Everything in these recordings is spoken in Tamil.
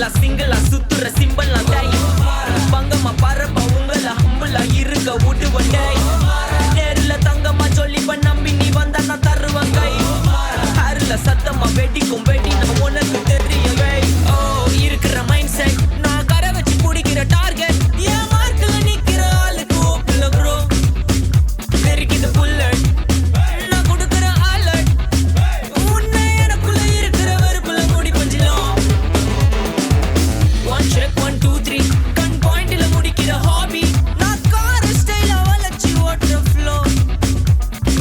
சிங்கிளா சிங்கிளா சுத்துற சிம்பல் நான் டை பங்கம்மா பரப்ப உங்கள ஹம்புலா இருக்க விடுவன் டை நேருல தங்கம்மா சொல்லிப்ப நம்பி நீ வந்தா நான் தருவன் கை ஹேருல சத்தம்மா வெடிக்கும் வெடி நான் உனக்கு தெரியும் வை ஓ இருக்கிற மைண்ட் செட் நான் கரை வச்சு பிடிக்கிற டார்கெட் என் மார்க்கில் நிக்கிற ஆளுக்கு ஓப்புல ப்ரோ தெரிக்கிது புல்லட் நான் கொடுக்குற ஆலட் உன்னை எனக்குள்ள இருக்கிற வெறுப்புல முடி பஞ்சிலும் 1 check 1 2 3 கண் பாயிண்ட்ல முடிக்கிற ஹாபி நான் கார் ஸ்டைல வளைச்சி ஓட்டுற ஃப்ளோ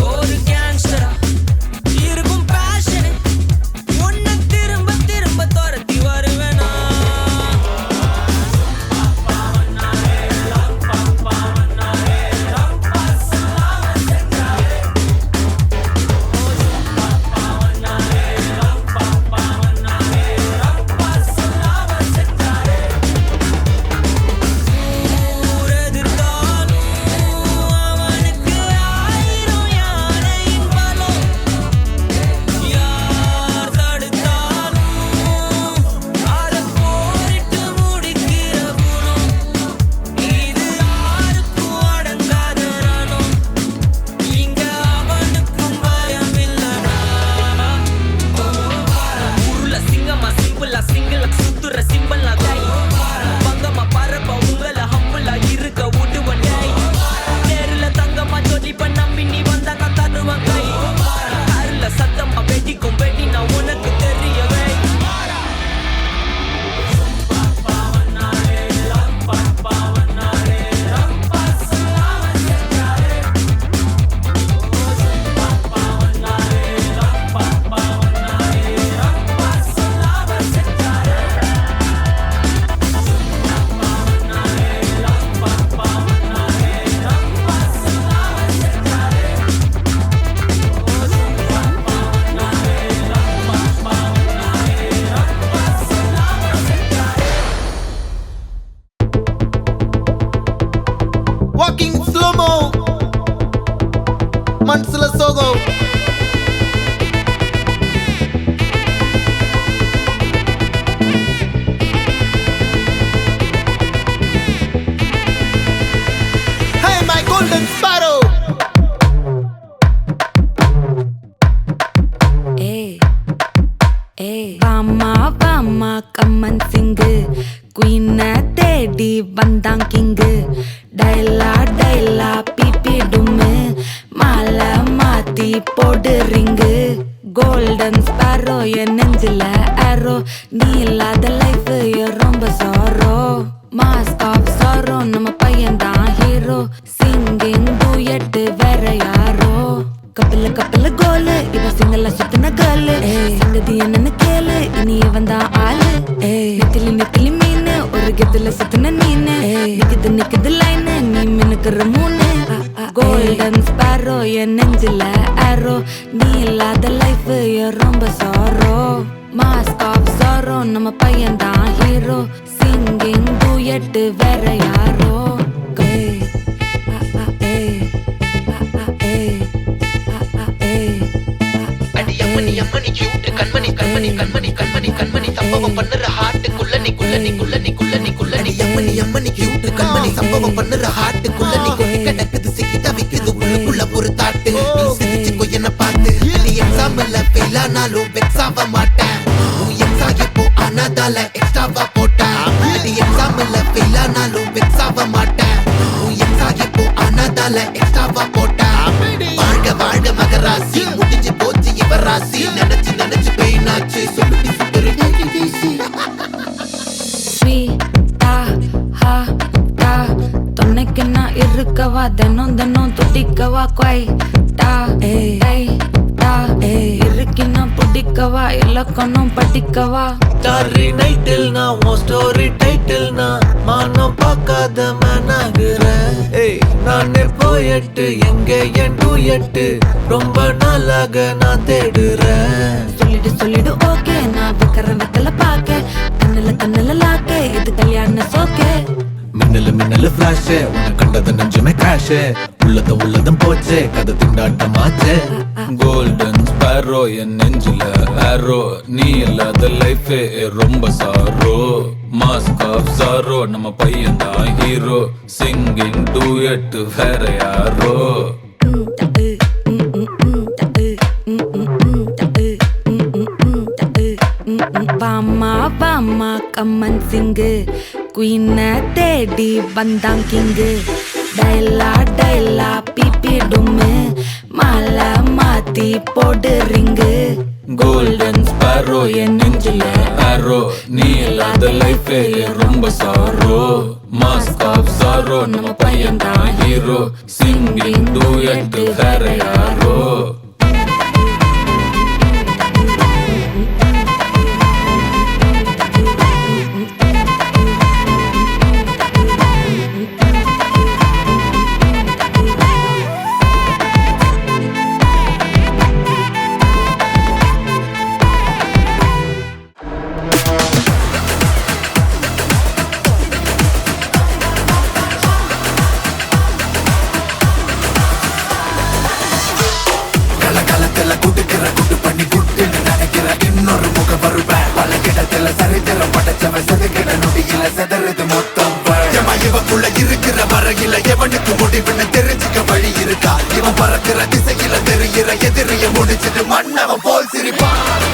ஒரு கேங்ஸ்டரா இருக்கும் பேஷன் உன்னை திரும்ப திரும்ப துரத்தி வருவேனா அவனுக்கு ஆயிரம் யானையின் பலம் யார் தடுத்தாலும் அதை போரிட்டு முடிக்கிற குணம் இது யாருக்கும் அடங்காத ரணம் இங்க அவனுக்கும் பயம் இல்லனா உருள சிங்கமா சிம்பிளா சிங்கிள சுத்துற சிம்பல் நான் கை பங்கம்மா பரப்ப உங்கள ஹம்புலா இருக்க விடுவன் டை நேருல தங்கம்மா சொல்லிப்ப நம்பி நீ வந்தா நான் தருவன் கை ஹேருல சத்தம்மா வெடிக்கும் வெடி நான் உனக்கு தெரியவே Walking slow-mo Mansula Sogo Hey my golden sparrow வாமா வாமா கம்மன் சிங்கு குயின தேடி வந்தான் கிங்கு டைலா டைலா பிபி டும்மு மாலை மாத்தி போடு ரிங்கு கோல்டன் ஸ்பாரோ என் நெஞ்சில ஆரோ நீ இல்லாத லைஃப் ரொம்ப சாரோ மாஸ்க் ஆஃப் சாரோ நம்ம பையன் தான் ஹீரோ சிங்கிங் டூயட் வேற யாரோ கப்பல கப்பல கோலு இவ சிங்கல சுத்தின கேளு சங்கதி என்னன்னு கேளு இனி இவன் தான் ஆளு நிக்கலி நிக்கலி மீனு ஒரு கெத்துல சுத்தின நீனு நிக்குது நிக்குது லைனு நீ மினுக்குற மூணு கோல்டன் ஸ்பாரோ என் நெஞ்சில ஆரோ நீ இல்லாத லைஃப் ரொம்ப சாரோ மாஸ்க் ஆஃப் சாரோ நம்ம பையன் தான் ஹீரோ சிங்கிங் டூயட் வேற யாரோ அடி அம்மனி கியூட் கண்மணி கண்மணி கண்மணி கண்மணி கண்மணி சம்பவம் பண்ணுற ஹார்ட்டுக்குள்ள நீ குள்ள நீ குள்ள நீ குள்ள நீ குள்ள நீ அம்மனி கியூட் கண்மணி சம்பவம் பண்ணுற ஹார்ட்டுக்குள்ள நீ கொட்டி கிடக்குது சிக்கி தவிக்குது உள்ளுக்குள்ள ஒரு தாட்டு நீ சிரிச்சுக்கோ என்ன பார்த்து நீ எக்ஸாம்பிள் ஃபெயில் ஆனாலும் வெக்ஸ் ஆக மாட்டேன் உன் எக்ஸாம் இப்போ ஆனாதால எக்ஸ்ட்ராவா போட்டேன் நீ எக்ஸாம்பிள் ஃபெயில் ஆனாலும் வெக்ஸ் ஆக மாட்டேன் உன் எக்ஸாம் இப்போ ஆனாதால எக்ஸ்ட்ராவா போட்டேன் வாழ்க வாழ்க மகராசி முடிஞ்சு போச்சு இவ ராசி நினைச்சு நினைச்சு பெயினாச்சு சொல்லுடி சுந்தரி ஸ்வீட்டா ஹா டா தொன்னைக்கு நான் இருக்கவா தினம் தினம் துடிக்கவா குவை டா ஏய் டா இருக்கினா பிடிக்கவா இலக்கணம் படிக்கவா ஸ்டாரி நைட்டில் நான் உன் ஸ்டோரி டைட்டில் நான் மானம் பார்க்காத மேனாகிறேன் நானே போயட்டு எங்க என் டூயட்டு ரொம்ப நாளாக நான் தேடுறேன் சொல்லிடு ஓகே நான் வைக்கிற வெத்தல பாக்க கண்ணுல கண்ணுல லாக்கே இது கல்யாண சோக்கே மின்னல் ஃபிளாஷ் உன்னை கண்டது நெஞ்சுமே கிராஷ் உள்ளதும் போச்சே கதை திண்டாட்டமாச்சே கோல்டன் ஸ்பேரோ என் நெஞ்சில ஆரோ நீ இல்லாத லைஃப் ரொம்ப சாரோ மாஸ்க் ஆஃப் சாரோ நம்ம பையன் தான் ஹீரோ சிங்கிங் டூயட் வேற யாரோ வாமா வாமா கம்மன் சிங்கு குயினை தேடி வந்தான் கிங்கு டைலா பிபி டும்மு மாலை மாத்தி போடு ரிங்கு கோல்டன் ஸ்பேரோ என் நெஞ்சில ஆரோ நீ இல்லாத லைஃப் ரொம்ப சாரோ மாஸ்க் ஆஃப் சாரோ நம்ம பையன் தான் ஹீரோ சிங்கிங் டூயட் வேற யாரோ இருக்கிற வரகில எவனுக்கு முடிவுன்னு தெரிஞ்சுக்க வழி இருக்கா இவன் பறக்கிற திசையில தெரிகிற எதிரிய முடிச்சிட்டு மன்னவன் போல் சிரிப்பான்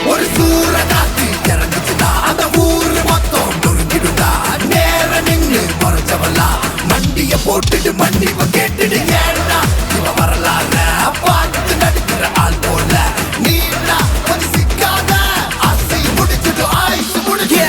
ஒரு சூரகாத்தி இறங்குச்சுன்னா அந்த ஊரு மொத்தம் நொறுங்கிடுதா மண்டிய போட்டுட்டு மன்னிப்ப கேட்டுடு ஏன்னா இவ வரலாற பார்த்து நடிக்கிற ஆள் போல நீ கொஞ்சம் சிக்காத ஆசை முடிச்சுட்டு ஆயுசு முடிச்சு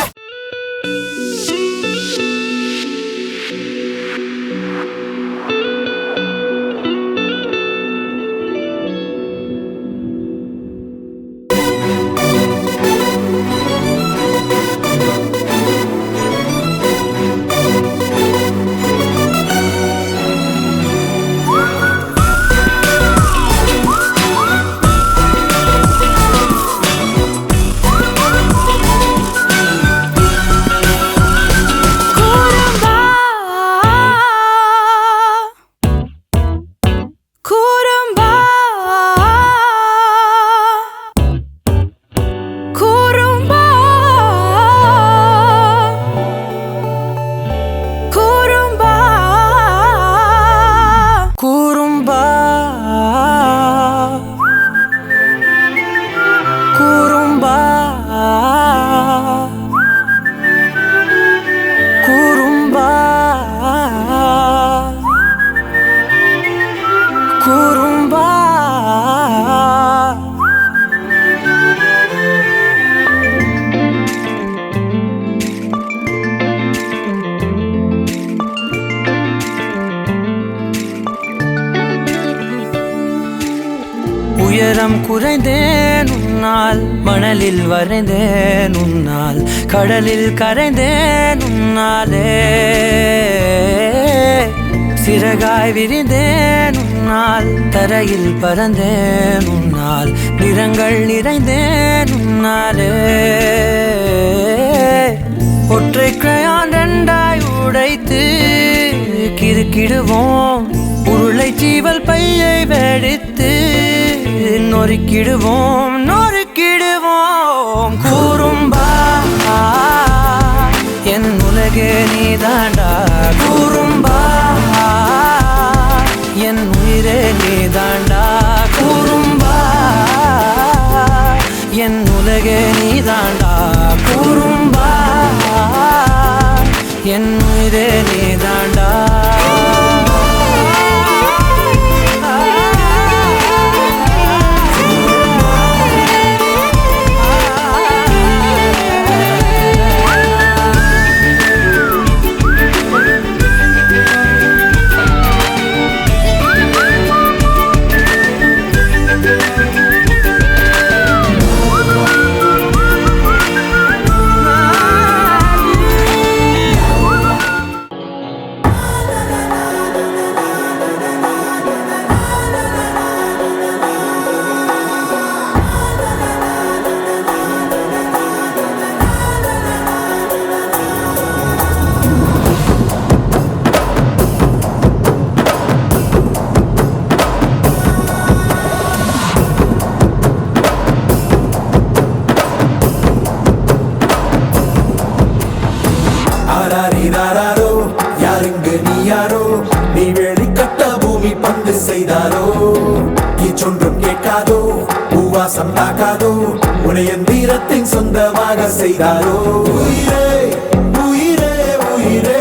உயரம் குறைந்தேன் உன்னால் மணலில் வரைந்தேன் உன்னால் கடலில் கரைந்தேன் உன்னாலே சிறகாய் விரிந்தேன் உன்னால் தரையில் பறந்தேன் உன்னால் நிறங்கள் நிறைந்தேன் உன்னாலே ஒற்றை கிரையான் ரெண்டாய் உடைத்து கிறுக்கிடுவோம் உருளை சீவல் பையை வெடித்து நொறுக்கிடுவோம் கூறும்பா என் உலகே நீ தாண்டா கூறும்பா என் உயிரே நீ தாண்டா கூறும்பா என் உலகே நீ தாண்டா கூறும்பா என் உயிரே நீ தாண்டா சத்தம் கேட்காதோ பூவாசம் தாக்காதோ உன்னை என் வீரத்தின் சொந்தமாக செய்தாரோ உயிரே உயிரே உயிரே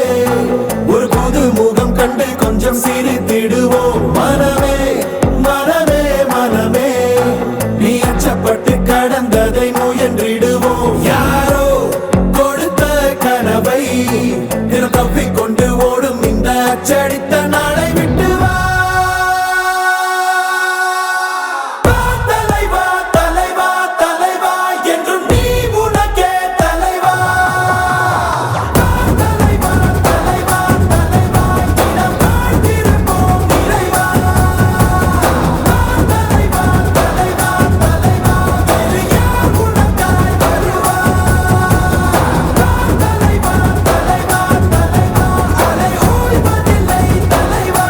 ஒரு புது முகம் கண்டு கொஞ்சம் சிரித்திடுவோம் மனமே மனமே மனமே நீ அச்சப்பட்டு கடந்ததை முயன்றிடுவோம் யாரோ கொடுத்த கனவை தினம் தப்பிக்கொண்டு ஓடும் இந்த அச்சடித்த நாளை விட்டு வா தலைவா தலைவா தலைவா என்றும் நீ உனக்கே தலைவா தலைவா தலைவா தலைவா தினம் வாழ்ந்திருப்போம் இறைவா தலைவா தலைவா தலைவா வேறு யார் உனக்காய் வருவா தலைவா தலைவா தலைவா அலை ஓய்வதில்லை தலைவா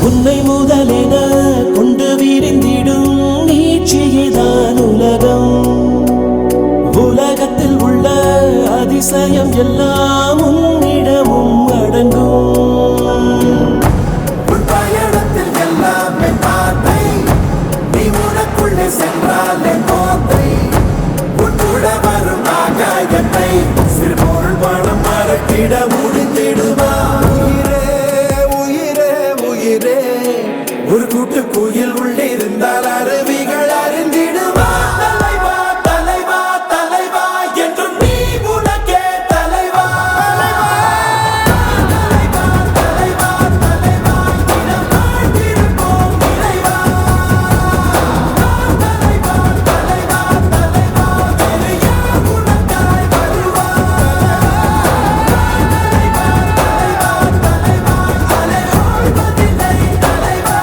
உன்னை முதலென கொண்டு விரிந்திடும் நீட்சியேதான் உலகம் உலகத்தில் உள்ள அதிசயம் எல்லாம் உன்னிடமும் அடங்கும் உன் பயணத்தில் எல்லாமே பாதை நீ உனக்குள்ளே சென்றாலே கோத்தை உன் கூட வரும் ஆகாயத்தை சிறு பொருள் பணம் மறக்கிட முடிந்திடுமா உயிரே உயிரே உயிரே ஒரு கூட்டு குயில் உள்ளிருந்தால் அருவிகள் அறிந்திடுமா தலைவா தலைவா தலைவா என்றும் நீ உனக்கே தலைவா தலைவா தலைவா தலைவா தினம் வாழ்ந்திருப்போம் இறைவா தலைவா தலைவா தலைவா வேறு யார் உனக்காய் வருவா தலைவா தலைவா தலைவா அலை ஓய்வதில்லை தலைவா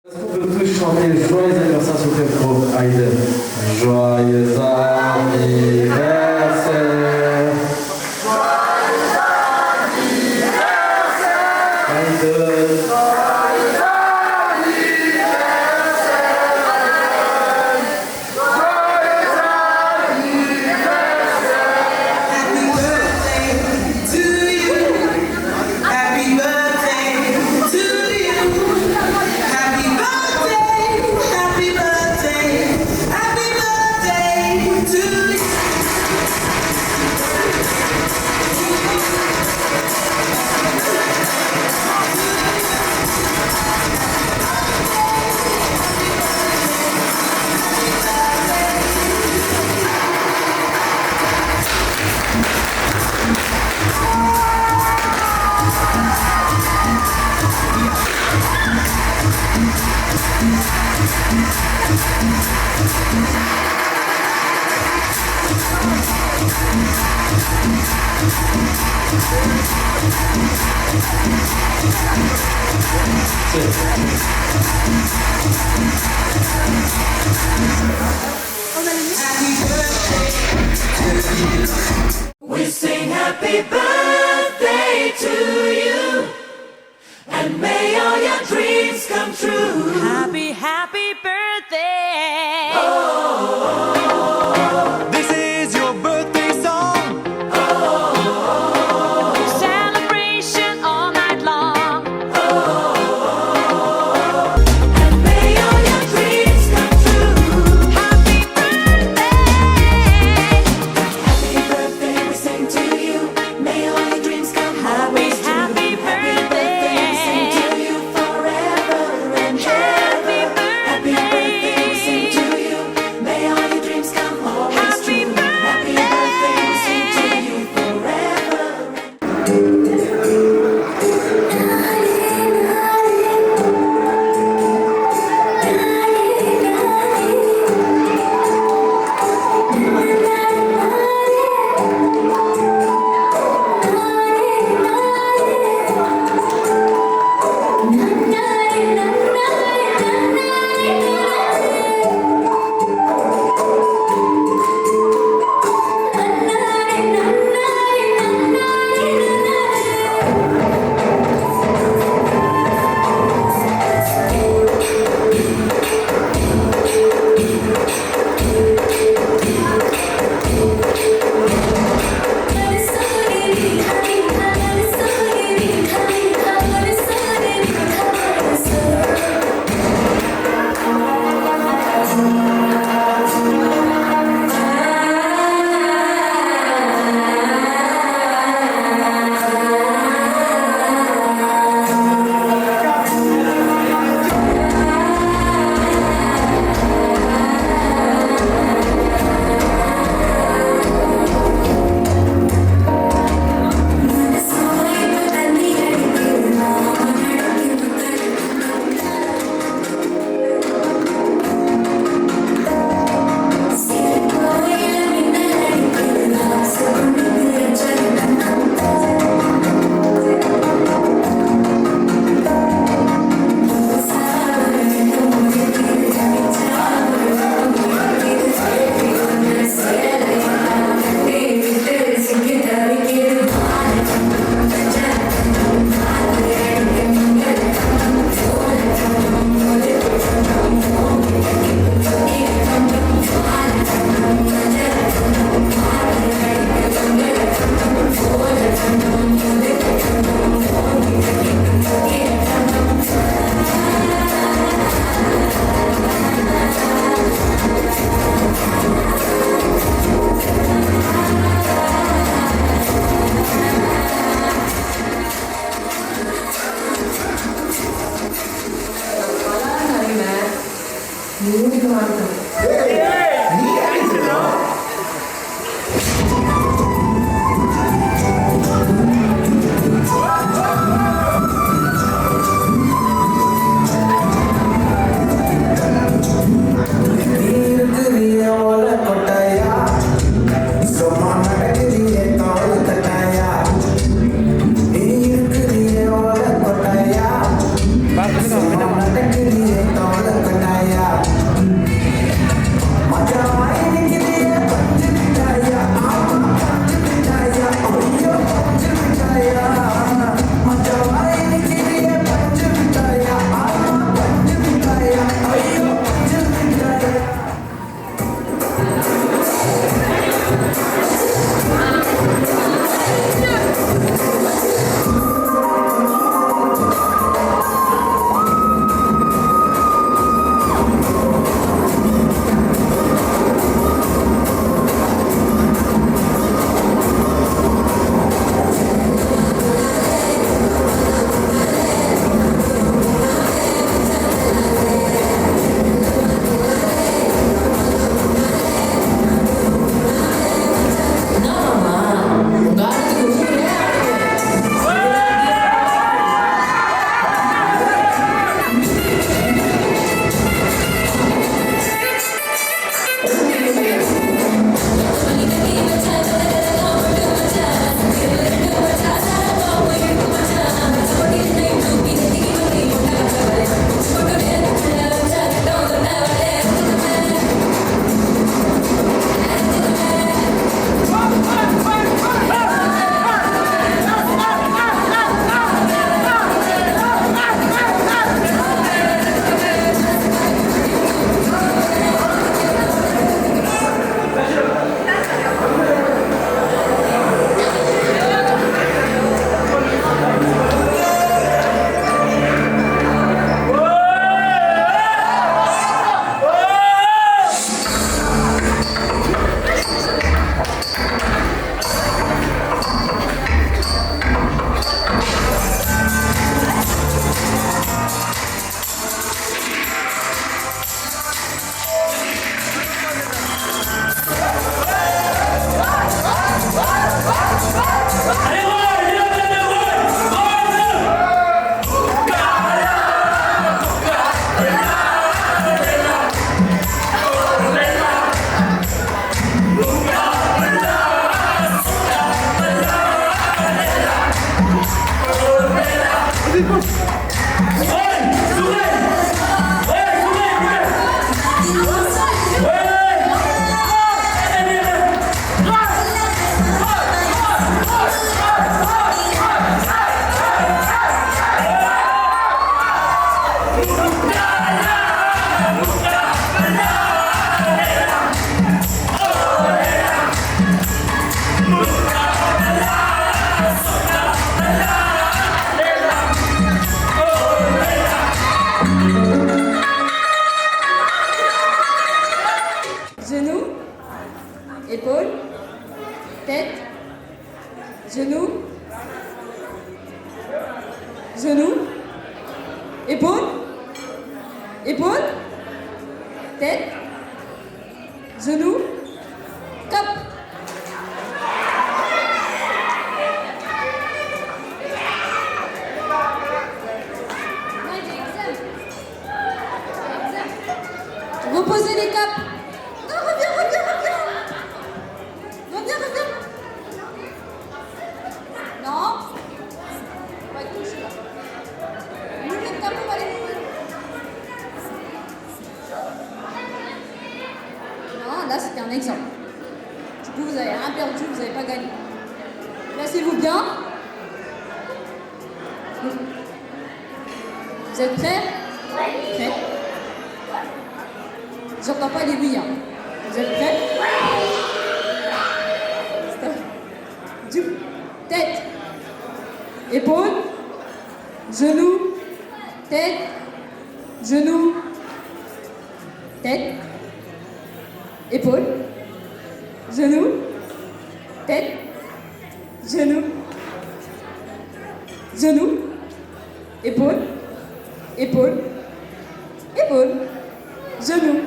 On peut tous chanter joyeux anniversaire sur le pro Aiden. Joyeux anniversaire. Aiden. Happy birthday to you. Happy birthday, happy birthday, happy birthday to you. We sing happy birthday to you, and may all your dreams come true. Happy, happy birthday. This is your birthday song. Celebration all night long. And may all your dreams come true. Happy birthday. Happy birthday, we sing to you. May all your dreams come always true. Happy birthday. We sing to you forever and ever. Happy birthday. Happy birthday. épaules, tête, genoux, genoux, épaules, épaules, tête, genoux, top. Reposez les capes. Non, reviens. Reviens. Non. On va être touché là. Nous, les capes, on va les mouiller. Non, là, c'était un exemple. Du coup, vous avez rien perdu, vous n'avez pas gagné. Placez-vous bien. Vous êtes prêts? Prêts. J'entends pas les oui. Hein. Vous êtes prêts? Stop. Du coup, tête, épaules, genoux, tête, genoux, tête, épaules, genoux, tête, genoux, genoux, épaules, épaules, épaules, genoux.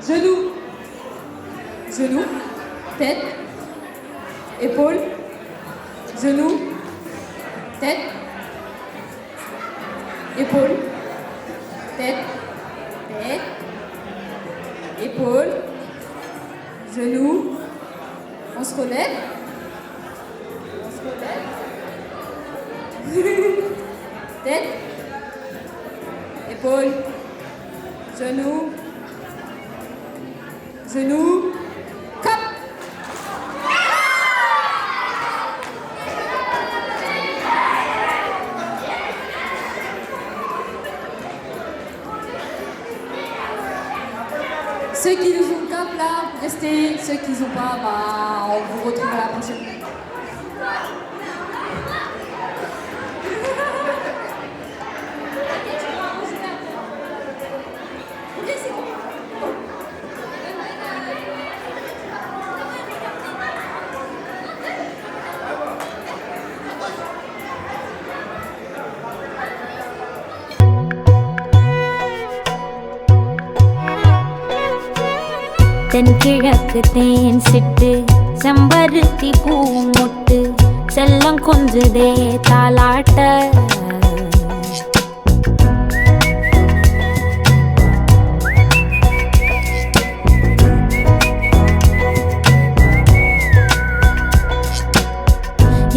Genoux. Genoux. Tête. Épaules. Genoux. Tête. Épaules. Tête. Tête. Épaules. Genoux. On se relève. On se relève. Tête. Épaules. Genoux. Genoux. Cap. Ceux qui nous ont cap là, restez. Ceux qui n'ont pas, bah, on vous retrouve à la prochaine. தென்கிழக்கு தேன் சிட்டு செம்பருத்தி பூ மொட்டு செல்லம் கொஞ்சுதே தாலாட்ட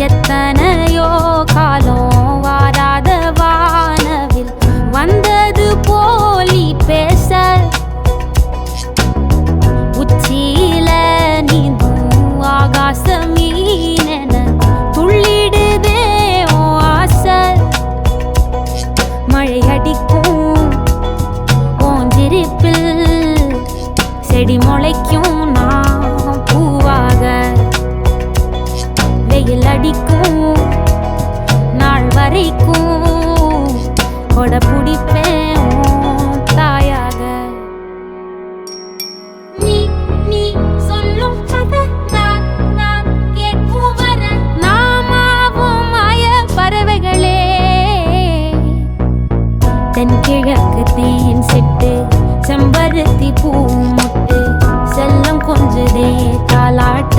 எத்தனையோ காலம் வாராத வானவில் வந்தது போலி பேச உச்சியில நீந்தும் ஆகாச மீனென துள்ளிடுதே உன் ஆசை மழை அடிக்கும் உன் சிரிப்பில் செடி முளைக்கும் நான் பூவாக வெயில் அடிக்கும் நாள் வரைக்கும் கொடை பிடிப்பேன் உன் தாயாக நீ நீ சொல்லும் கதை நான் கேட்கும் வர நாமாவும் மாய பறவைகளே தென்கிழக்கு தேன் சிட்டு செம்பருத்தி பூ மொட்டு செல்லம் கொஞ்சுதே தாலாட்ட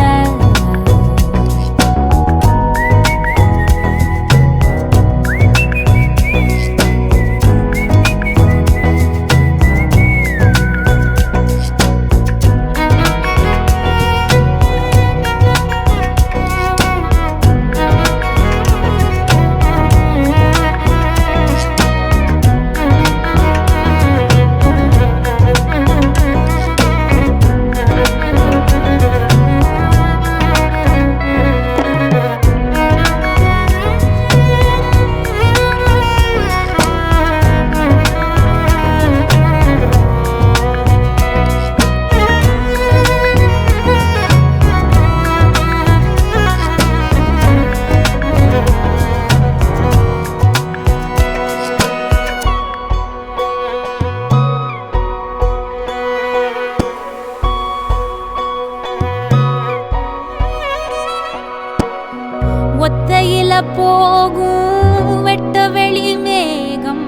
ஒத்தையில போகும் வெட்ட வெளி மேகம்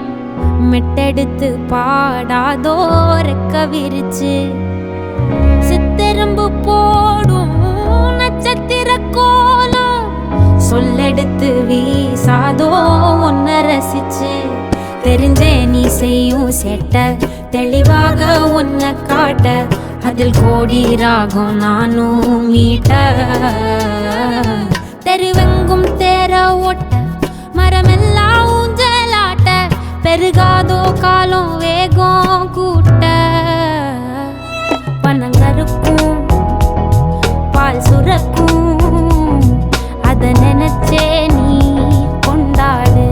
மெட்டெடுத்து பாடாதோ ரெக்க விரிச்சு சித்தெரும்பு போடும் நட்சத்திர கோலம் சொல்லெடுத்து வீசாதோ உன்னை ரசிச்சு தெரிஞ்சே நீ செய்யும் சேட்ட தெளிவாக உன்னை காட்ட அதில் கோடி ராகம் நானும் மீட்ட தெருவெங்கும் தேர ஓட்ட மரமெல்லாம் ஊஞ்சலாட்ட பெருகாதோ காலம் வேகம் கூட்ட பனங்கருக்கும் பால் சுரக்கும் அத நினைச்சே நீ கொண்டாடு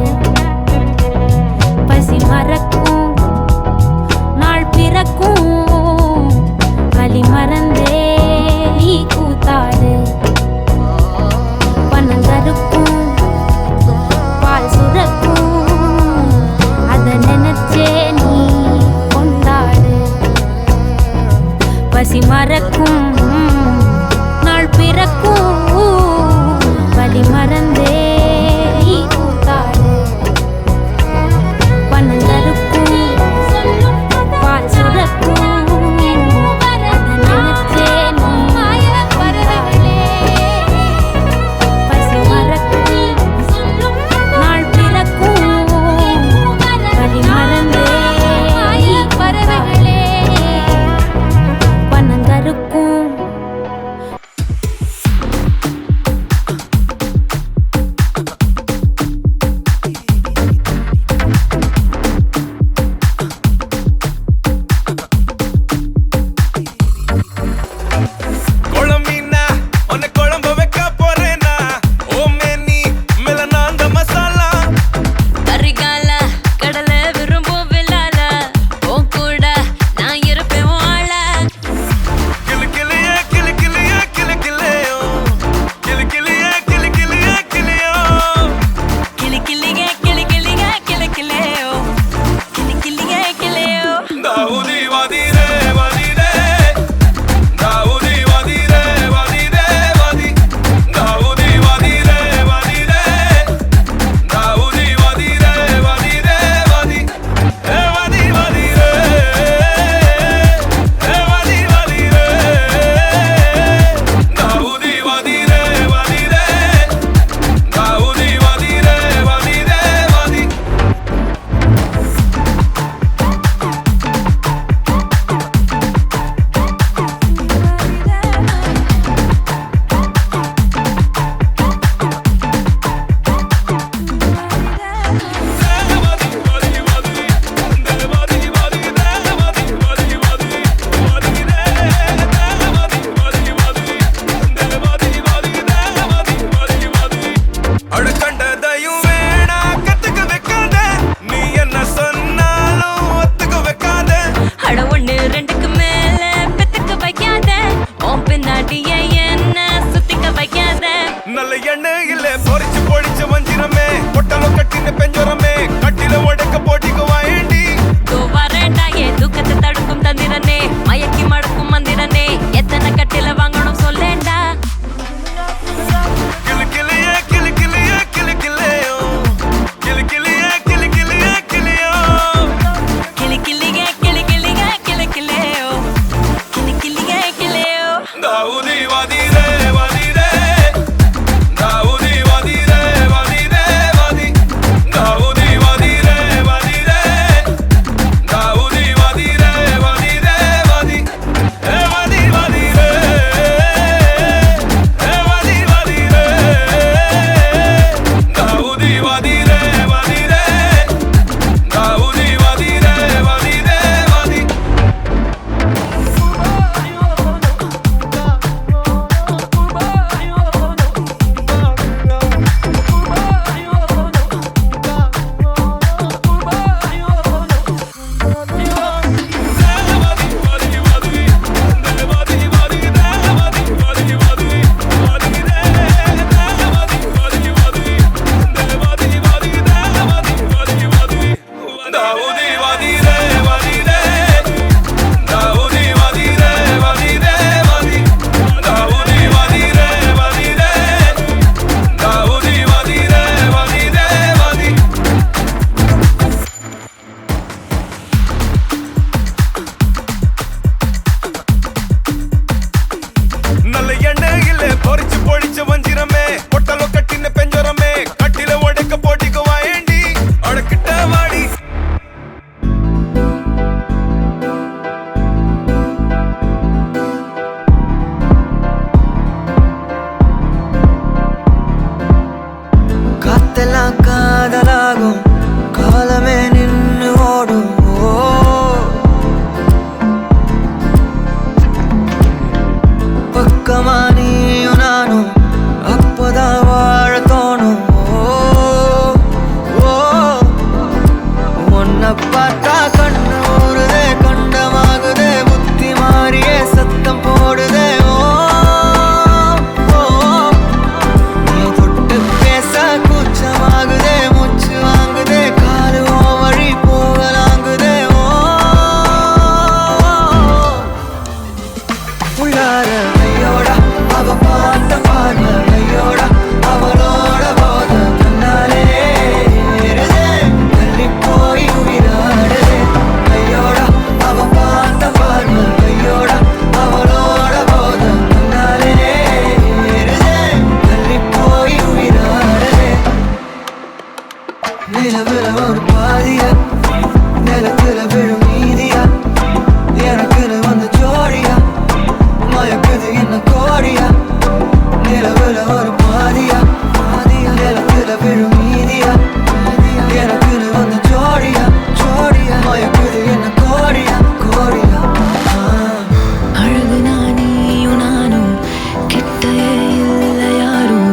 பசி மறக்கும் நாள் பிறக்கும் வலி மறந்தே நீ கூத்தாடு பனங்கருக்கும் பால் சுரக்கும் அத நினைச்சே நீ கொண்டாடு பசி மறக்கும் நாள் பிறக்கும் வலி மறந்தே நீ கூத்தாடு பனங்கருக்கும் பால் சுரக்கும் மயக்கி மடக்கும் மந்திரனே எத்தனை கட்டில வாங்கணும் சொல்லேண்டா காதலாகும் காலமே நின்று ஓடும் பக்கமா நீயும் நானும் அப்பதான் வாழ தோணும் உன்னை பார்த்தா கண்ணு ஊறுதே கண்டமாகுதே புத்தி மாறியே சத்தம் போடுதே நிலவுல ஒரு பாதியா நிலத்துல விழும் நீதியா எனக்குன்னு வந்து ஜோடியா மயக்குது என்ன கோடியா நிலவுல ஒரு பாதியா நிலத்துல விழும் நீதியா எனக்குன்னு வந்து ஜோடியா மயக்குது என்ன கோடியா அழகு நானியும் நானும் கிட்டையே இல்லை யாரும்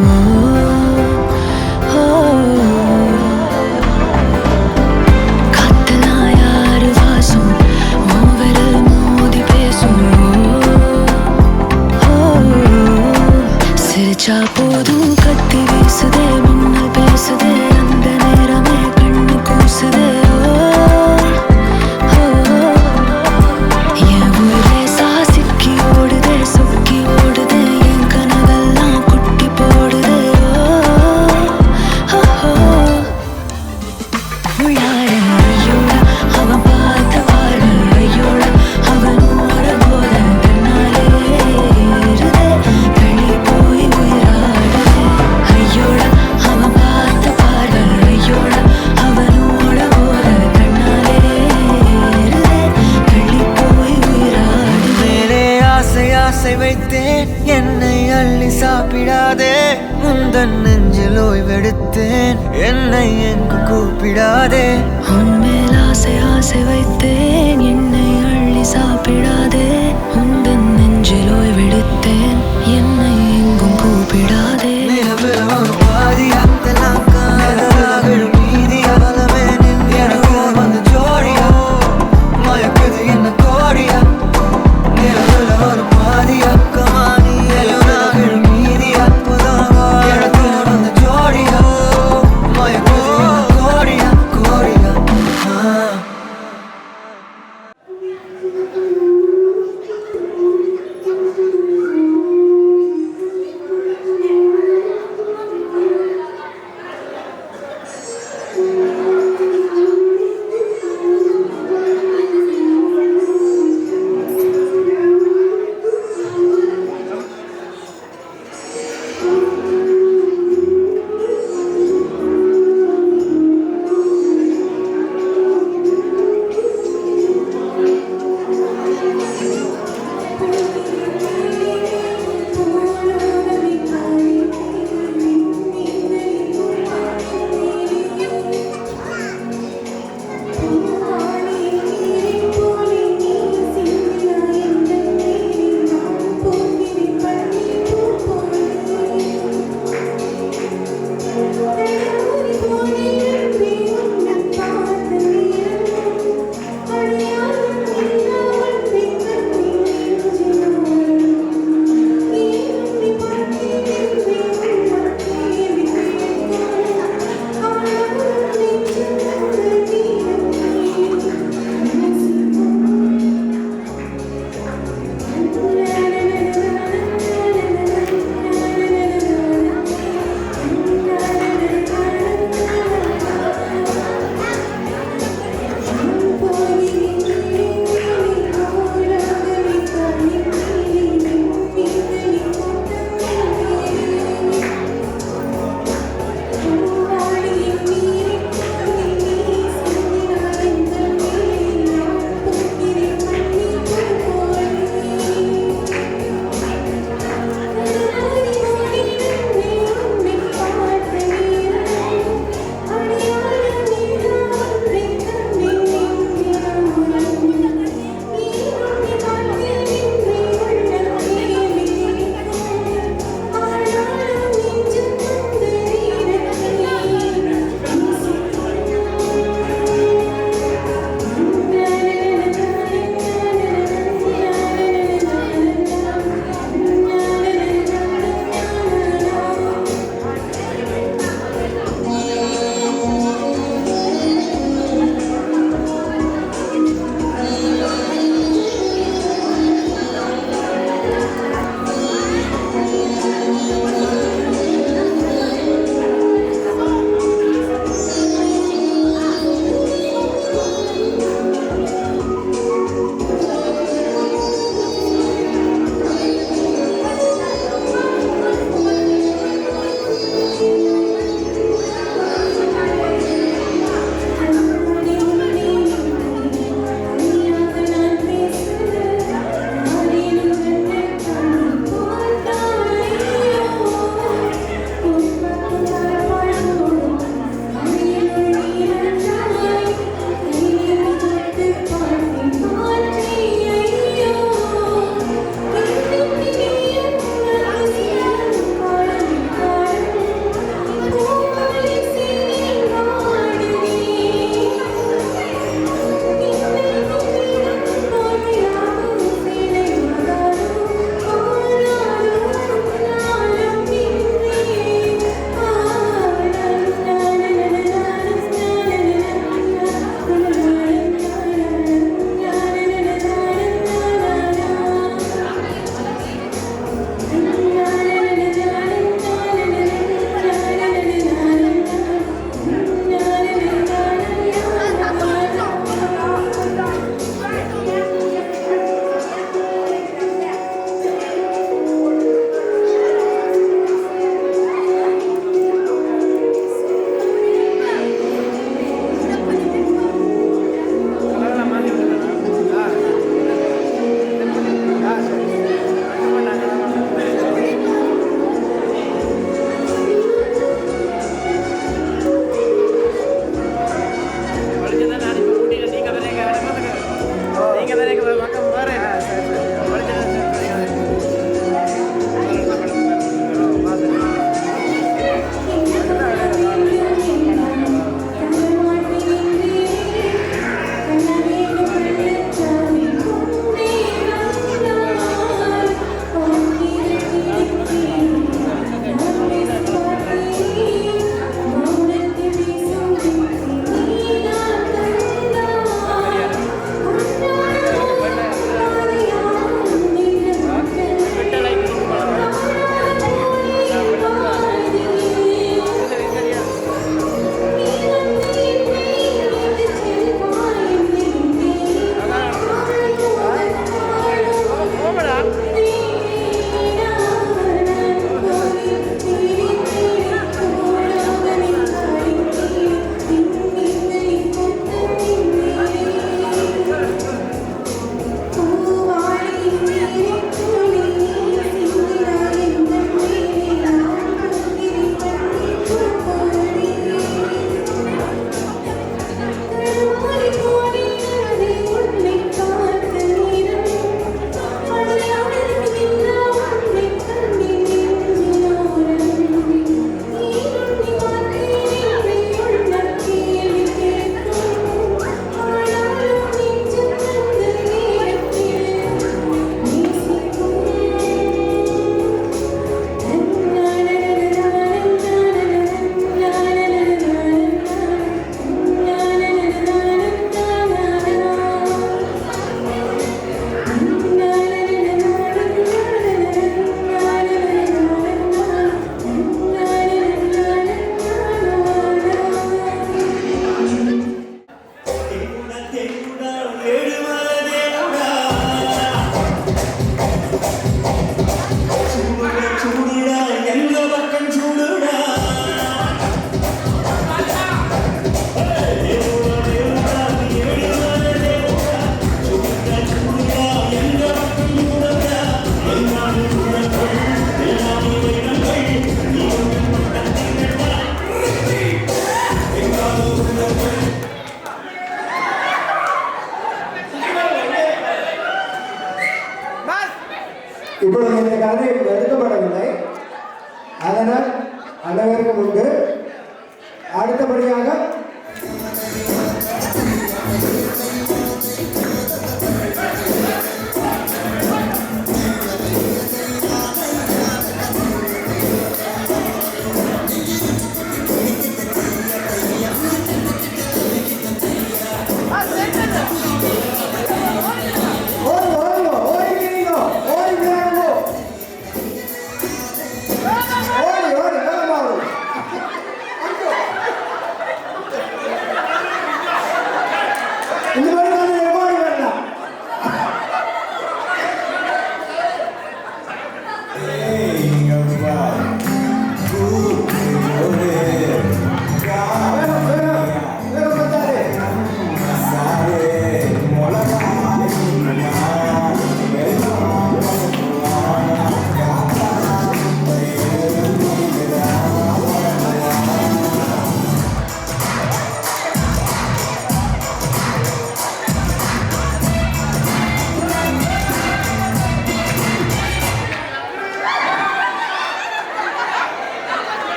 போதும் கத்தி வீசுதே மின்னல் பேசுதே அந்த நேரமே கண்ணு கூசுதே என் ஊரே சாசிக்கி ஓடுதே சொக்கி ஓடுதே என் கனவெல்லாம் குட்டி போடுதே உள்ளார ஐயோட அவன் பார்த்த பார்வை ஐயோட அவனோட போத தன்னாலே இருதே தள்ளி போய் ஐயோட அவன் பார்த்த பார்வை ஐயோட அவனோட போத தன்னாலே இருதே தள்ளி போய் உயிராடு மேலே ஆசை வைத்தேன் என்னை அள்ளி சாப்பிடாதே முந்தன் நெஞ்சில் ஓய்வெடுத்தேன் என்னை எங்கு கூப்பிடாதே உன்மேல் ஆசை வைத்தேன் என்னை அள்ளி சாப்பிடாதே முந்தன் நெஞ்சில் ஓய்வெடுத்தேன் என்னை எங்கும் கூப்பிடாதே பாதியா வந்து ஜோடியா மயக்குது என்ன கோடியா நிலவுல ஒரு பாதியா கமானி மீதியா வந்து ஜோடியா மயக்குது என்ன கோடியா Thank you. இப்பொழுது இந்த கதை எடுக்கப்படவில்லை, அதனால் அனைவருக்கும் உண்டு. அடுத்தபடியாக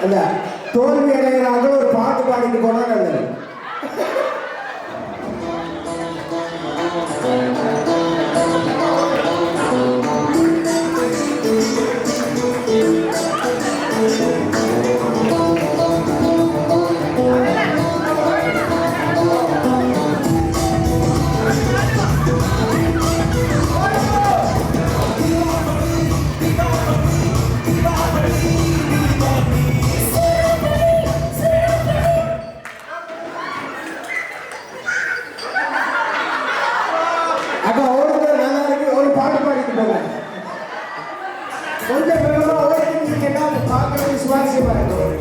அந்த தோல்வி அடைகிறாங்க ஒரு பாட்டு பாடிட்டு போனா நல்லது. அப்போ ஓடுறது நல்லா இருக்கு, ஒரு பாட்டு பாடிட்டு போங்க. கொஞ்சம் வேகமா ஓடிட்டீங்கன்னா பார்க்கறது சுவாரஸ்யமா இருக்கும்.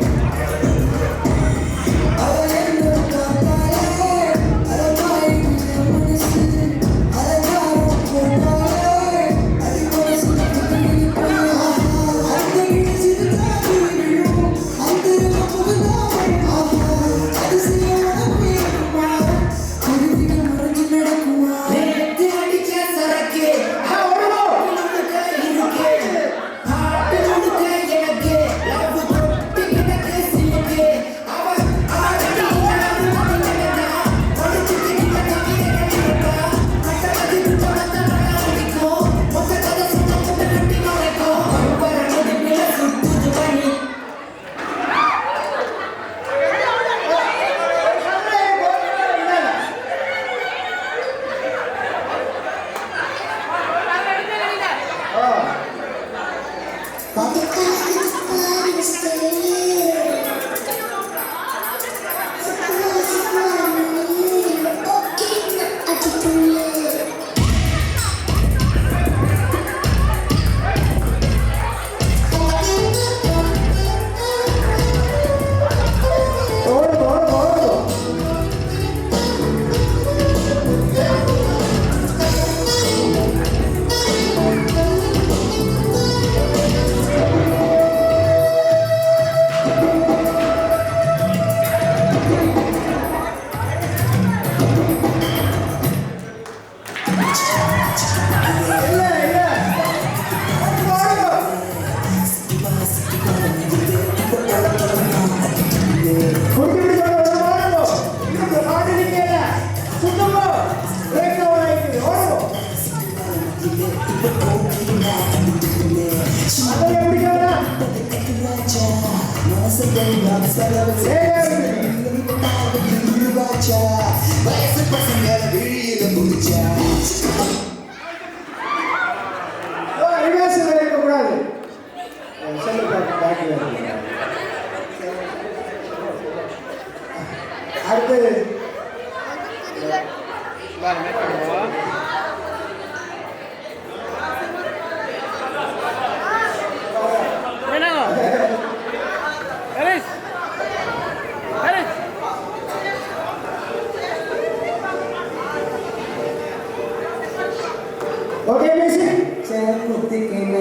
Okay, music. சேக்குத்திக்கின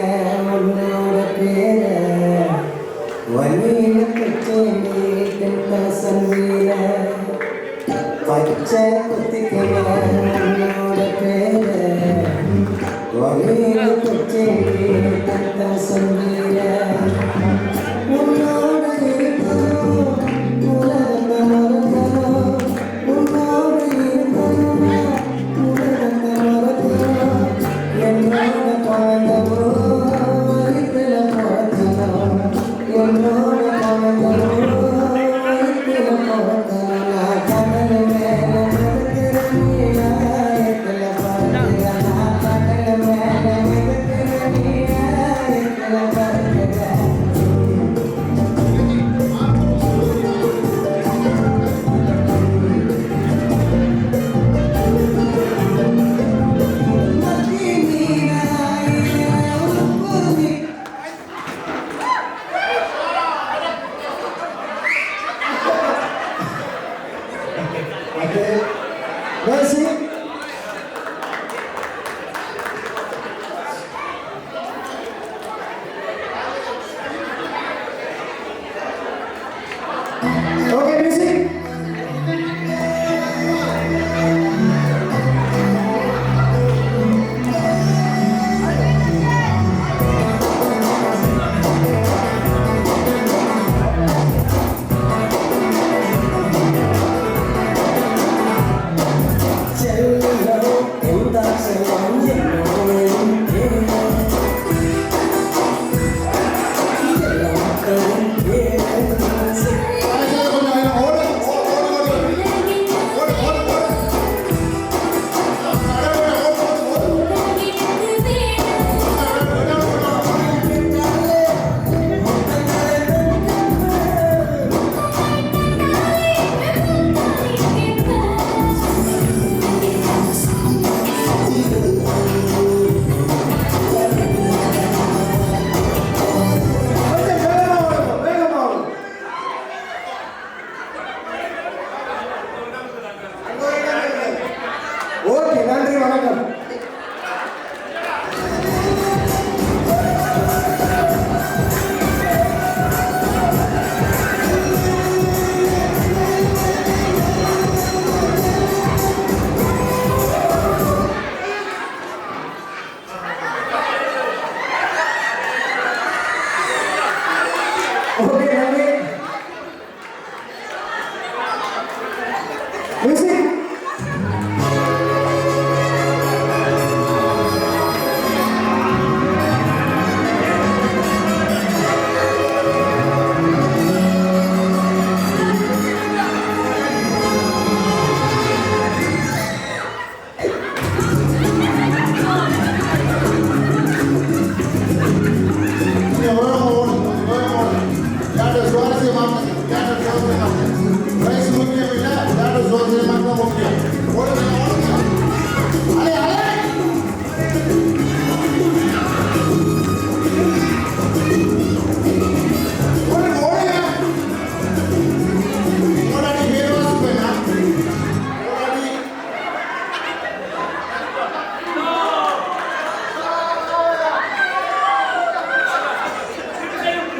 உன்னோட பேர வலியில பெற்றேன் சன்வீர பச்சை குத்திக்கிறேன் உன்னோட பேரை வகையை பச்சை தத்த சொல்லிய உன்னோட இருக்கணும் உலகத்தை மறக்கணும் உன்னோட இருக்கணும் உலகத்தை மறக்கணும் என்னோட குழந்தவோ வயிற்றுல பிறக்கணும் என்னோட குழந்தவோ வயிற்றுல பிறக்கணும் நான் கடல் மேல மிதக்கிற நீராயத்துல பறக்கிறேன் நான் கடல் மேல மிதக்கிற நீராயத்துல பறக்கிறேன் மத்தி நீராய உப்புதி Okay. Merci. Okay, music. செல்லம் எந்த செல்லம் என்னோடும் எல்லாம் கரும்பே ஓகே நன்றி வணக்கம் ஓகே நன்றி மியூசிக்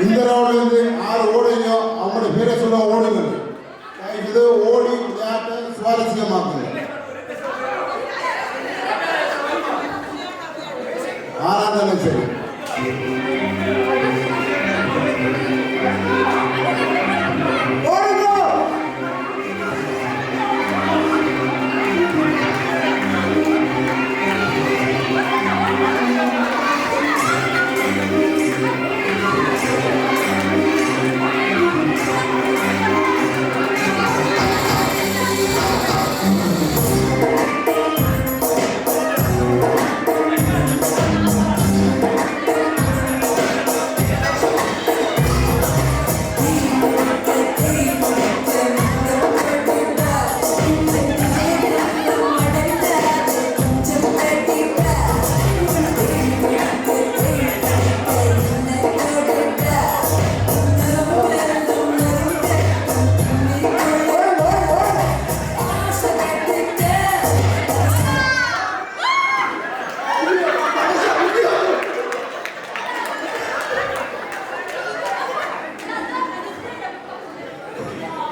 இந்த ரவுண்ட்ல இருந்து 6 ஓடுங்க அவங்களோட பேரை சொல்ல ஓடுங்க இது ஓடி விளையாட்டை சுவாரஸ்யமாக்குங்க ஆறாந்தாலும் சரி ஓடுங்க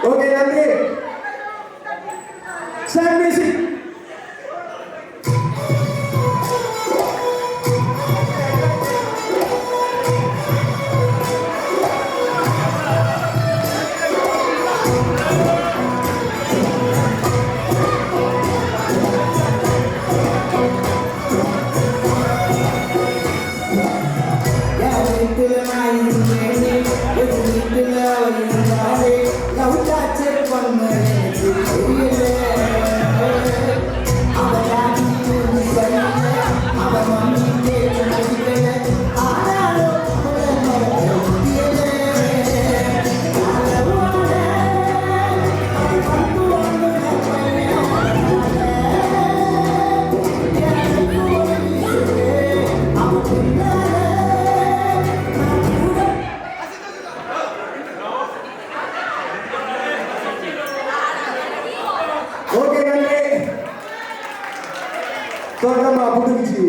ஓகே நன்றி ஓகே நன்றி தொடர்மா புட்டுக்குச்சி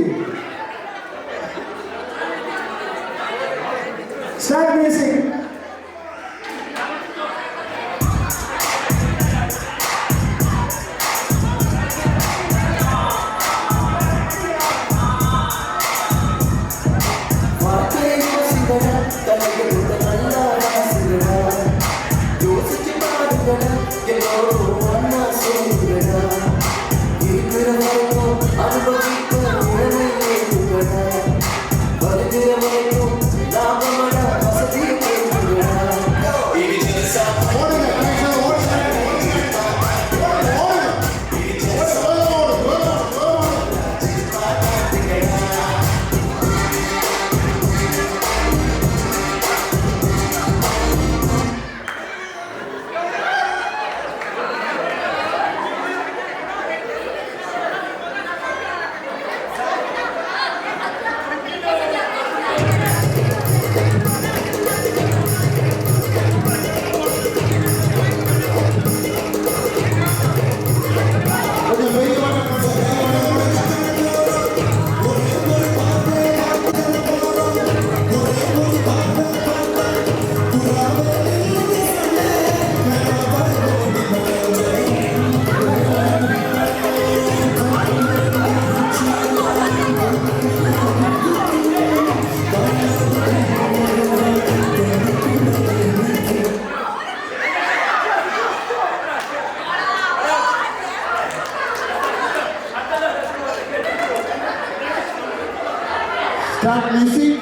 start music Start music.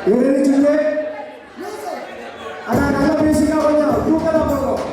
You ready to play? ஆனா நல்ல பேசிக்கா கொஞ்சம் தூக்கலா போகும்.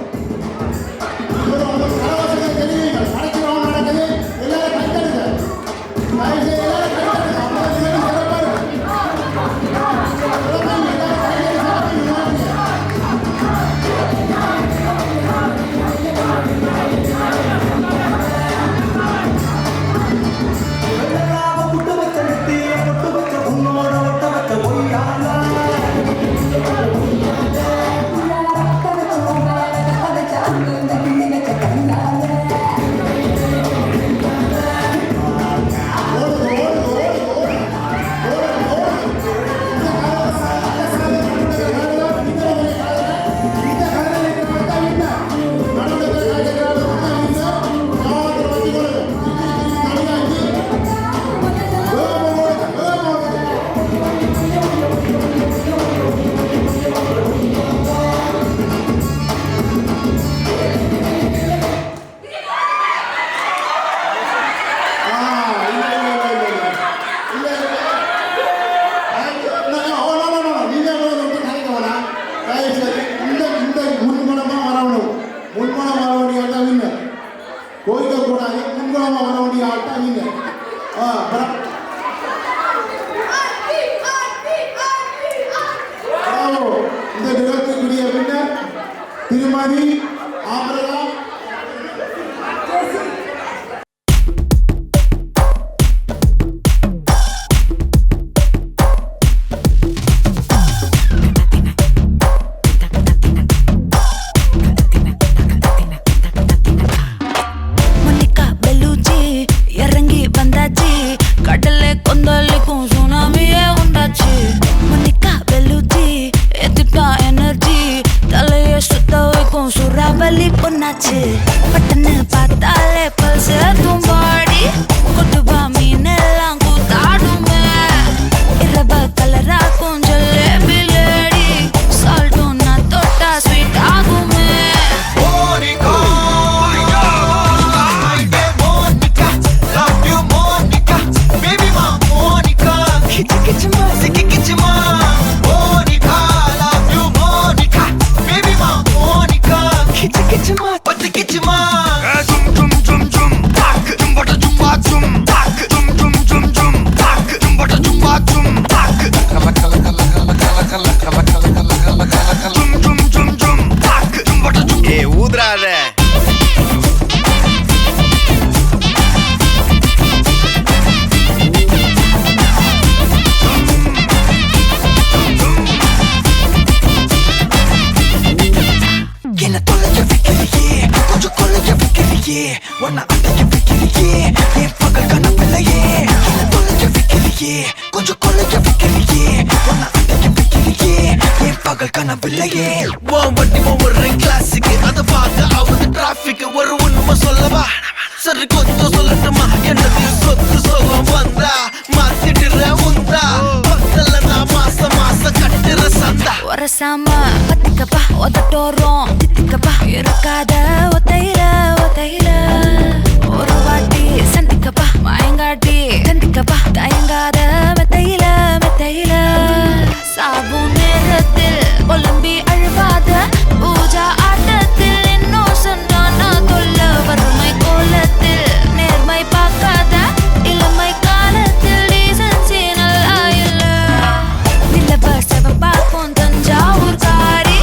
தஞ்சாவூர் காரி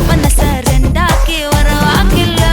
மனச ரெண்டாக்கி வரவாக்கில்ல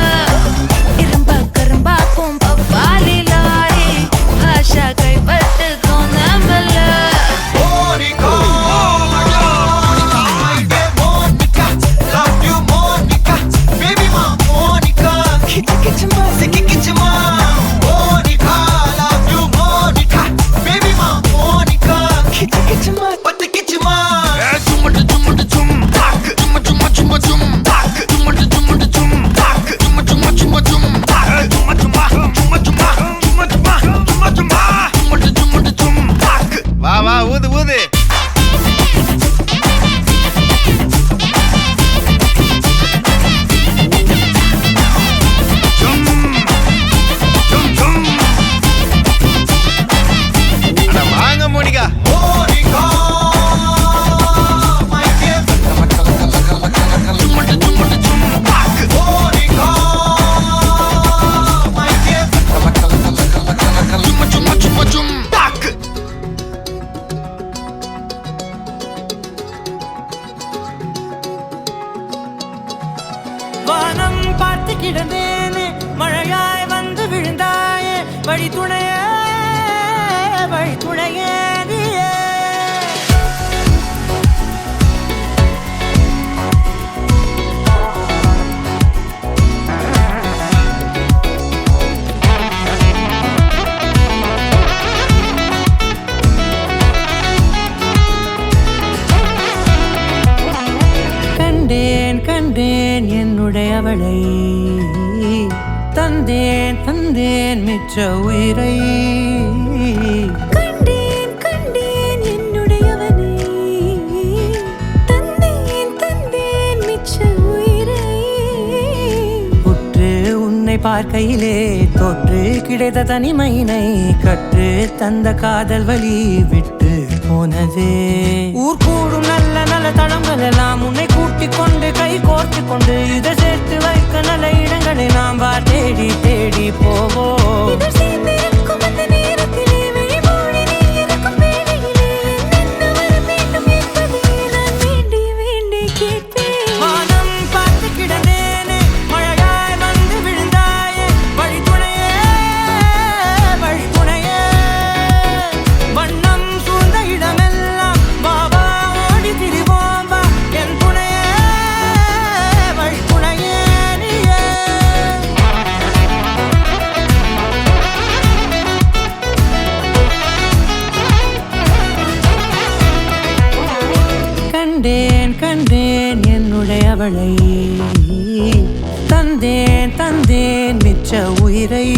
துணையே வழி துணையே நீயே கண்டேன் கண்டேன் என்னுடையவளை தந்தேன் தந்தேன் மிச்ச உயிரை கண்டேன் கண்டேன் என்னுடையவனை தந்தேன் தந்தேன் மிச்ச உயிரை உற்று உன்னை பார்க்கையிலே தோற்று கிடைத்த தனிமையினை கற்று தந்த காதல் வழி விட்டு போனதே ஊர் கூடும் நல்ல நல்ல தளங்கள் எல்லாம் உன்னை கூட்டிக் கொண்டு கை கோர்த்து கொண்டு இதை சேர்த்து வைக்க நல்ல இடங்களை நாம் வா தேடி தேடி போவோம் இதழ் சேர்ந்திருக்கும் அந்த நேரத்திலே விழிமூடி நீ இருக்கும் வேளையிலே என்னென்ன வர வேண்டும் என்பதை நான் வேண்டி வேண்டி கேட்பேன் வானம் பார்த்து கிடந்தேனே மழையாய் வந்து விழுந்தாயே வழி துணையே வழி துணையே வண்ணம் சூழ்ந்த இடமெல்லாம் பாபா ஓடி திரிவோம் வா என் துணையே வழி துணையே நீயே கண்டேன் கண்டேன் என்னுடையவளை தந்தேன் தந்தேன் மிச்ச உயிரை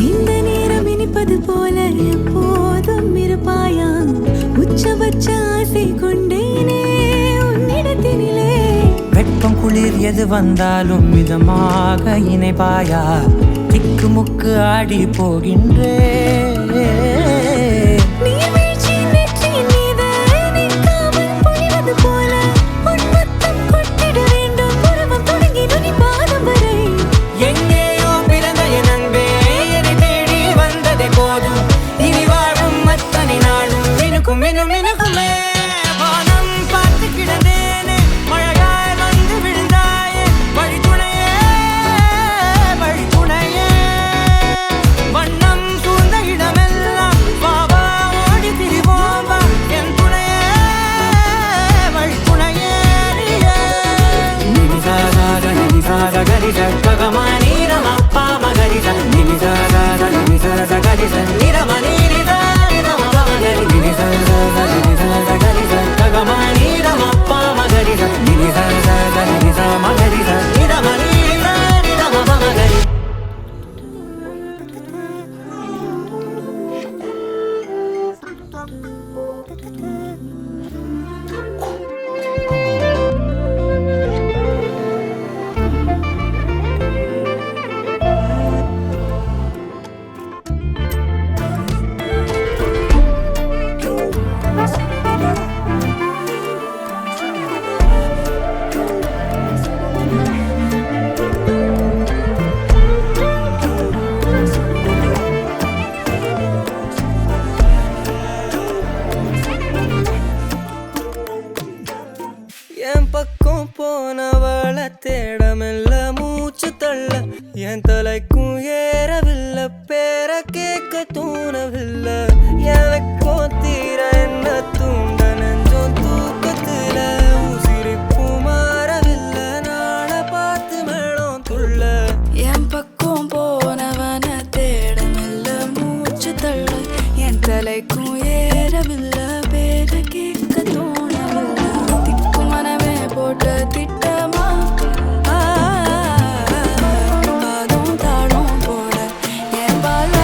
இந்த நேரம் இனிப்பது போல எப்போதும் இருப்பாயா உச்சபட்ச ஆசை கொண்டேனே உன்னிடத்தினிலே வெப்பம் குளிர் எது வந்தாலும் மிதமாக இணைப்பாயா திக்கு முக்கு ஆடி போகின்றே நீர்வீழ்ச்சி நெற்றியின் மீது நிற்காமல் பொழிவது போல உன் முத்தம் கொட்டிட வேண்டும் உருவம் தொடங்கி நுனி பாதம் வரை எங்கேயோ பிறந்த என் அன்பே என்னை தேடி வந்ததே போதும் இனி வாழும் அத்தனை நாளும் மினுக்கும் மினும் மினுக்குமே வானம் பார்த்து கிடந்தேனே மழையாய் வந்து விழுந்தாயே வழி துணையே வழி துணையே வண்ணம் சூழ்ந்த இடமெல்லாம் பாபா ஓடி திரிவோம் வா என் துணையே வழி துணையே நீயே நினிசாத நினிசாத கரிச ககமானி ரமப்பா மகரிச நினிசாத நினிசாத கரிச நிரமணி நிதா நிரம மகரி நினிசாத நினிசாத கரிச ககமானி ரமப்பா மகரிச நினிசாத நினிசா மகரிச நிரமணி நிதா நிரம மகரி என் பக்கம் போனவள தேடமெல்ல மூச்சு தள்ள என் தலைக்கும் ஏறவில்லை பேர கேட்க தூணவில்லை எனக்கோ தீர என்ன தூண்ட நெஞ்சம் தூக்கத்துல உசிரிப்பு மாறவில்லை நாள பார்த்து மேளம் துள்ள என் பக்கம் போனவன தேடமில்ல மூச்சு தள்ள என் தலைக்கும் ஏறவில்லை பேர கேட்க தோணவில்லை திக்கு மனமே போட்ட திட்டமா பாதம் தாளம் போட என் பால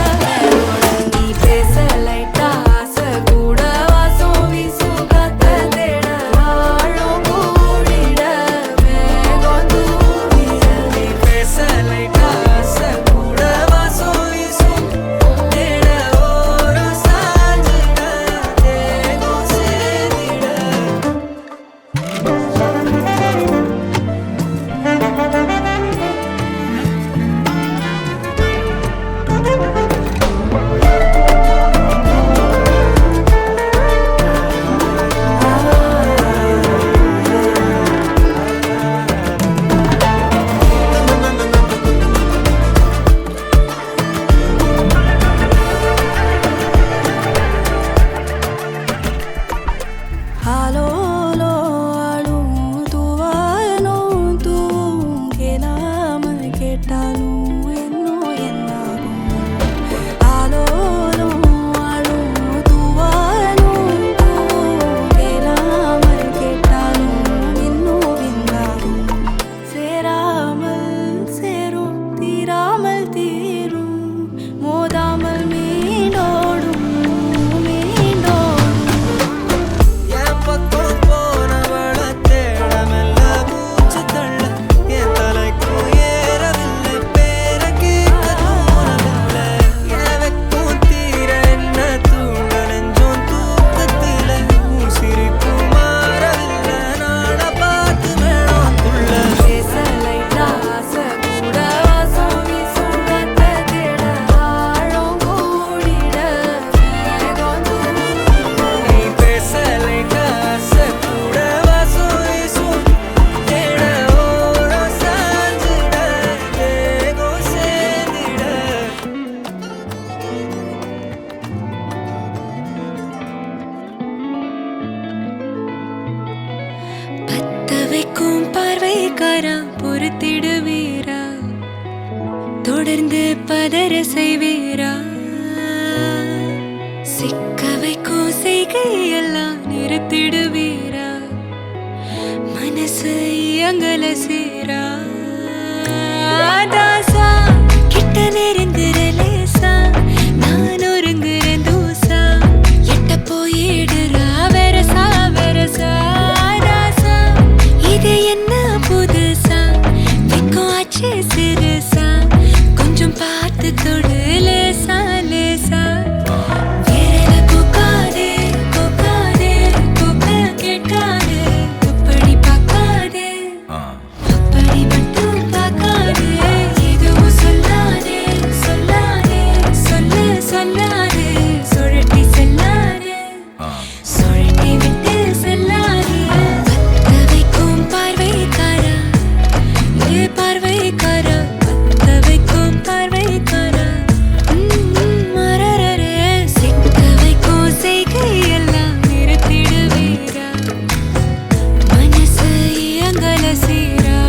வாரா பொறுத்திடுவீரா தொடர்ந்து பதற செய்வீரா சிக்க வைக்கும் செய்கையெல்லாம் நிறுத்திடுவீரா மனசு இயங்கல சீரா தாசா கிட்ட நெருங்குற லேசா நான் ஒருங்குறேன் தூசா எட்ட போயிடுறா வெரசா வெரசா தாசா இது என்ன புதுசா வெக்கம் ஆச்சு சிறுசா கொஞ்சம் பார்த்து தொடு லேசா லேசா வேற கூக்காதே கூக்காதே கூக்க கேட்காதே அப்படி பார்க்காதே அப்படி மட்டும் பார்க்காதே எதுவும் சொல்லாதே சொல்லாதே சொல்லு சொல்லாதே சுழட்டி செல்லாதே சுழட்டி விட்டு செல்லாதே பத்த வைக்கும் பார்வைக்காரா ஏ பார்வைக்காரா பத்த வைக்கும் பார்வைக்காரா மரரரே சிக்க வைக்கும் செய்கையெல்லாம் நிறுத்திடுவீரா மனசு இயங்கல சீரா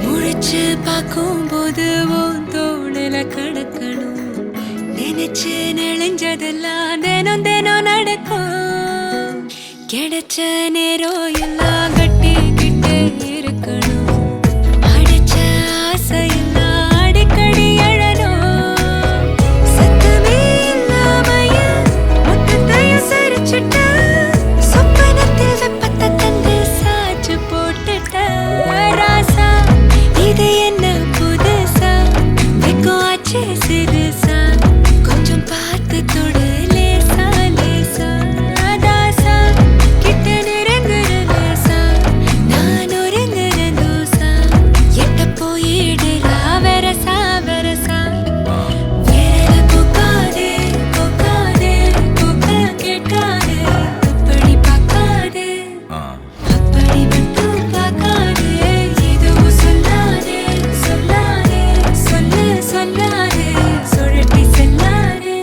முழிச்சு பார்க்கும்போது உன் தோணல கடக்கணும் நினைச்சு நெளிஞ்சதெல்லாம் தினம் தினம் நடக்கும் கிடைச்ச நேரம் எல்லாம் கட்டிக்கிட்டே இருக்கணும் அடிச்ச ஆசையெல்லாம் அடிக்கடி எழணும் சத்தமே இல்லாமைய மொத்தத்தையும் சரிச்சுட்ட சொப்பனத்தில் வெப்பத்தை தந்து சாச்சு போட்டுட்ட ராசா இது என்ன புதுசா வெக்கம் ஆச்சு சிறுசா கொஞ்சம் பார்த்து தொடு லேசா லேசா தாசா கிட்ட நெருங்குற லேசா நான் ஒருங்குற தூசா எட்ட போயிடுறா வெரசா வெரசா வேற கூக்காதே கூக்காதே கூக்க கேட்காதே அப்படி பார்க்காதே அப்படி மட்டும் பார்க்காதே எதுவும் சொல்லாதே சொல்லாதே சொல்லு சொல்லாதே சுழட்டி செல்லாதே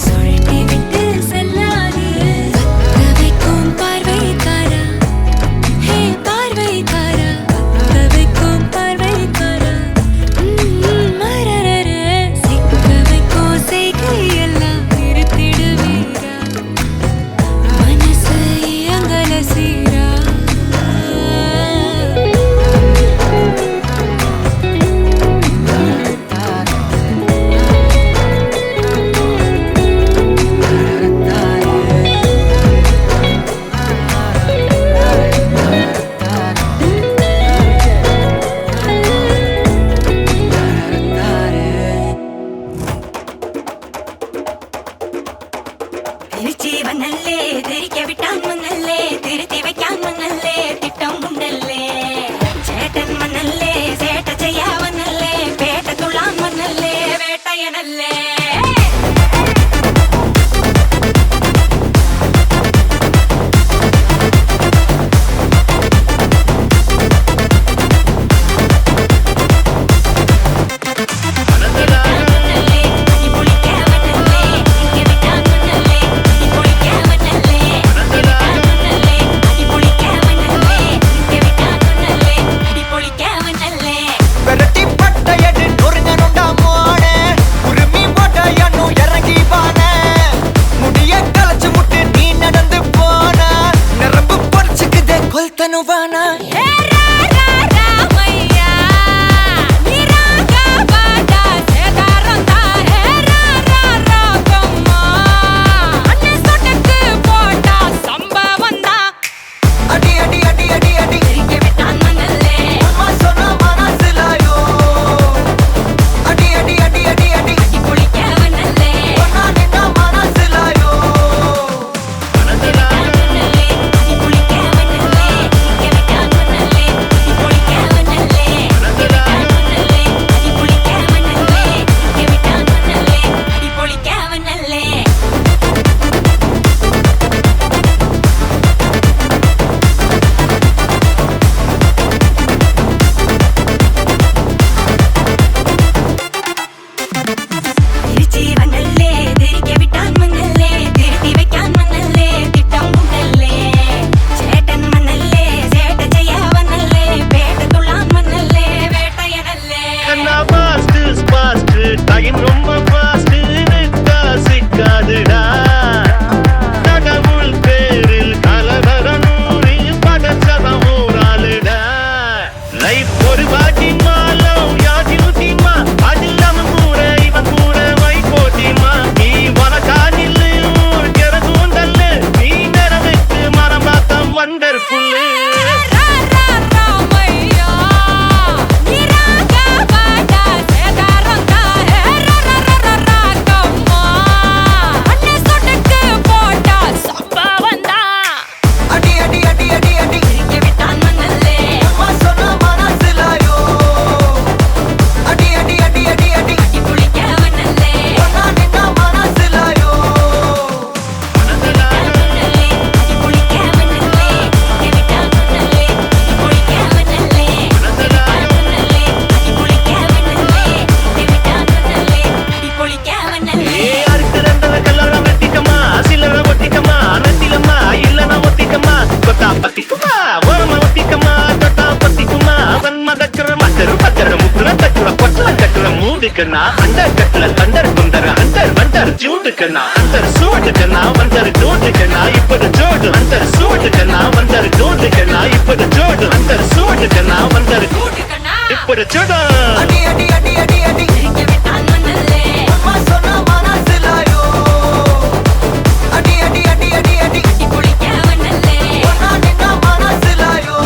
சுழட்டி விட்டு செல்லாதே பத்த வைக்கும் பார்வைக்காரா ஹே பார்வைக்காரா பத்த வைக்கும் பார்வைக்காரா மரரரே சிக்க வைக்கும் செய்கையெல்லாம் நிறுத்திடுவீரா மனசு இயங்கல சீரா തിരിച്ചീവനല്ലേ തിരികെ വിട്ടാൻ വന്നല്ലേ തിരുത്തി വെക്കാൻ വന്നല്ലേ തിട്ടം ഉണ്ടല്ലേ ചേട്ടൻ വന്നല്ലേ ചേട്ട ചെയ്യാവന്നല്ലേ പേട്ട തുള്ളാൻ വന്നല്ലേ വേട്ടയനല്ലേ விரட்டி பட்டையடு நொறுங்கனுண்டா மோனே உரிமை போட்ட சூட்டுக்குன்னா அண்டர் கட்ல தண்டர் குந்தர் அண்டர் வண்டர் ஜூட்டுக்குன்னா அண்டர் சூட்டுக்குன்னா வந்தர் டூட்டுக்குன்னா இப்படி ஜோடு அண்டர் சூட்டுக்குன்னா வந்தர் டூட்டுக்குன்னா இப்படி ஜோடு அண்டர் சூட்டுக்குன்னா வந்தர் இப்படி ஜோடு அடி அடி அடி அடி அடி சிரிக்க விட்டான் மண்ணல்லே அம்மா சொன்னா மனசிலாயோ அடி அடி அடி அடி அடி கட்டி குளிக்க மண்ணல்லே ஒன்னா நின்னா மனசிலாயோ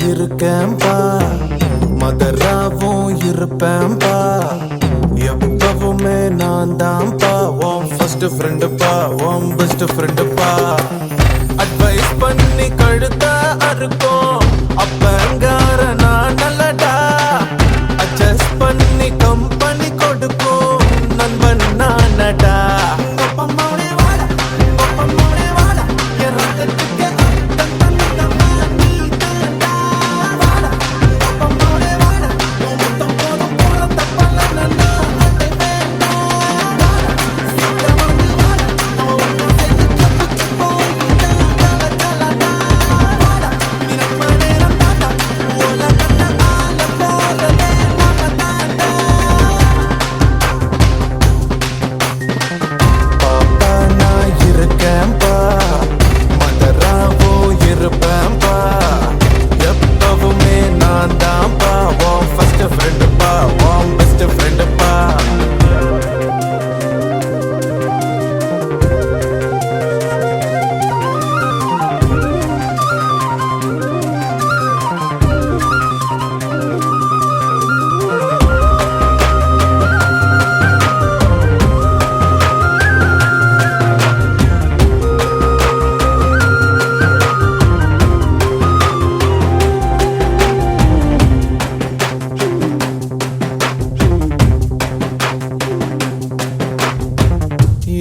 இருக்கேன்பா மதராவும் இருப்பேன்பா தான்ப்பா உன் ஃபர்ஸ்ட் ஃப்ரெண்டுப்பா உன் பெஸ்ட் ஃப்ரெண்டுப்பா அட்வைஸ் பண்ணி கழுத்த அறுக்கும் அப்பங்கார நான் நல்லடா அட்ஜஸ்ட் பண்ணி கம்பெனி கொடுக்கும் நண்பன் நானடா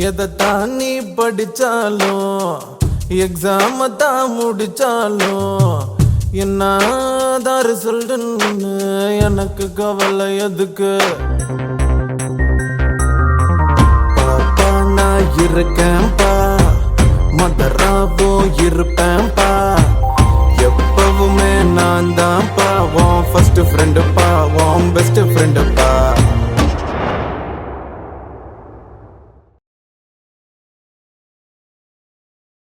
எதைத்தான் நீ படிச்சாலும் எக்ஸாம தான் முடிச்சாலும் என்னதான் ரிசல்ட்னு எனக்கு கவலை எதுக்கு பாப்பா நான் இருக்கேன்பா மதராவோ இருப்பேன்பா எப்பவுமே நான் தான்ப்பா உன் ஃபர்ஸ்ட் ஃப்ரெண்டுப்பா உன் பெஸ்ட் ஃப்ரெண்டுப்பா